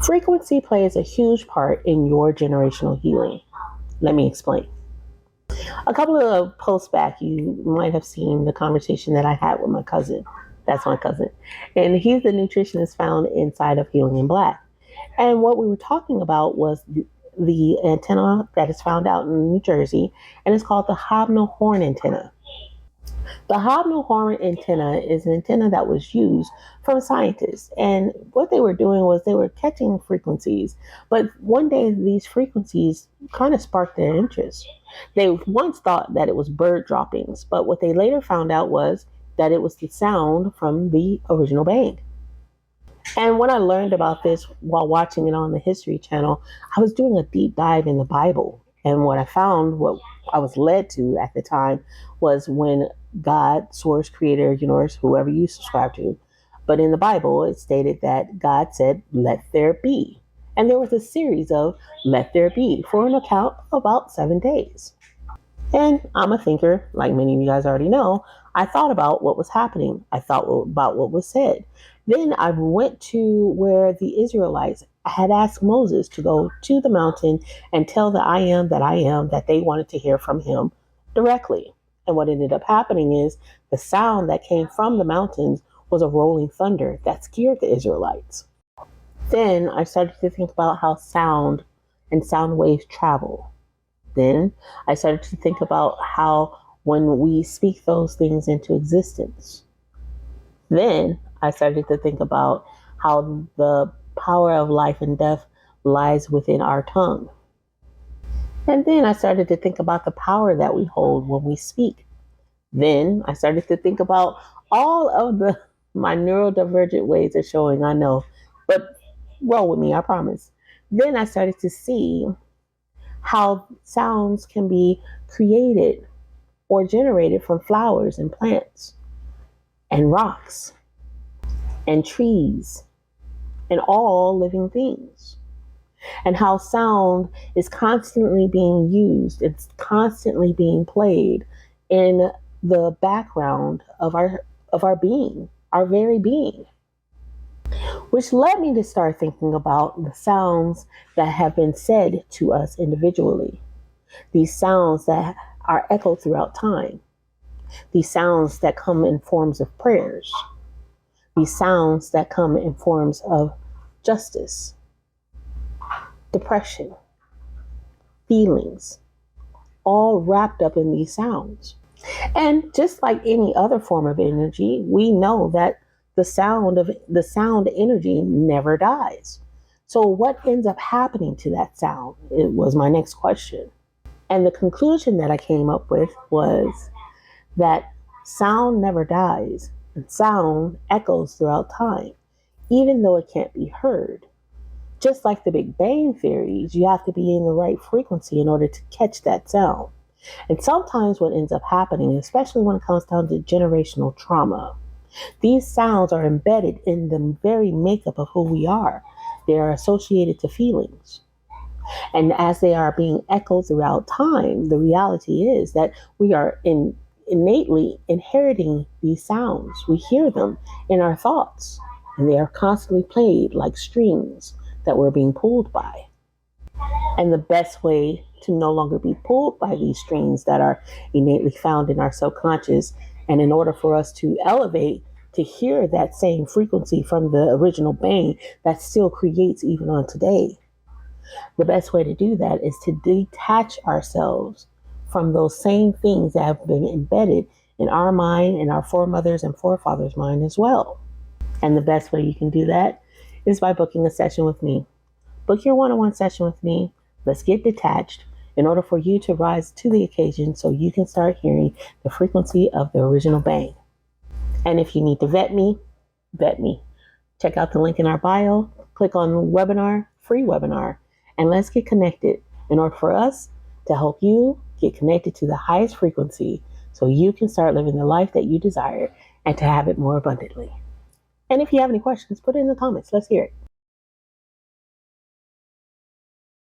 Frequency plays a huge part in your generational healing. Let me explain. A couple of posts back, you might have seen the conversation that I had with my cousin. That's my cousin. And he's the nutritionist found inside of Healing in Black. And what we were talking about was the antenna that is found out in New Jersey, and it's called the Holmdel Horn Antenna. The Holmdel Horn Antenna is an antenna that was used from scientists, and what they were doing was they were catching frequencies, but one day these frequencies kind of sparked their interest. They once thought that it was bird droppings, but what they later found out was that it was the sound from the original bang. And when I learned about this while watching it on the History Channel, I was doing a deep dive in the Bible. And what I found, what I was led to at the time, was when God, source, creator, universe, whoever you subscribe to. But in the Bible, it stated that God said, let there be. And there was a series of let there be for an account of about 7 days. And I'm a thinker, like many of you guys already know. I thought about what was happening. I thought about what was said. Then I went to where the Israelites had asked Moses to go to the mountain and tell the I am that they wanted to hear from him directly. And what ended up happening is the sound that came from the mountains was a rolling thunder that scared the Israelites. Then I started to think about how sound and sound waves travel. Then I started to think about how when we speak those things into existence. Then I started to think about how the power of life and death lies within our tongue. And then I started to think about the power that we hold when we speak. Then I started to think about all of my neurodivergent ways of showing, I know, but roll with me, I promise. Then I started to see how sounds can be created or generated from flowers and plants and rocks and trees and all living things. And how sound is constantly being used, it's constantly being played in the background of our being, our very being. Which led me to start thinking about the sounds that have been said to us individually. These sounds that are echoed throughout time. These sounds that come in forms of prayers. These sounds that come in forms of justice, depression, feelings, all wrapped up in these sounds. And just like any other form of energy, we know that the sound energy never dies. So what ends up happening to that sound? It was my next question. And the conclusion that I came up with was that sound never dies, and sound echoes throughout time, even though it can't be heard. Just like the Big Bang theories, you have to be in the right frequency in order to catch that sound. And sometimes what ends up happening, especially when it comes down to generational trauma, these sounds are embedded in the very makeup of who we are. They are associated to feelings. And as they are being echoed throughout time, the reality is that we are innately inheriting these sounds. We hear them in our thoughts, and they are constantly played like strings that we're being pulled by. And the best way to no longer be pulled by these strings that are innately found in our subconscious, and in order for us to elevate to hear that same frequency from the original bang that still creates even on today, the best way to do that is to detach ourselves from those same things that have been embedded in our mind and our foremothers and forefathers' mind as well. And the best way you can do that is by booking a session with me. Book your one-on-one session with me. Let's get detached in order for you to rise to the occasion so you can start hearing the frequency of the original bang. And if you need to vet me. Check out the link in our bio, click on webinar, free webinar, and let's get connected in order for us to help you get connected to the highest frequency so you can start living the life that you desire and to have it more abundantly. And if you have any questions, put it in the comments. Let's hear it.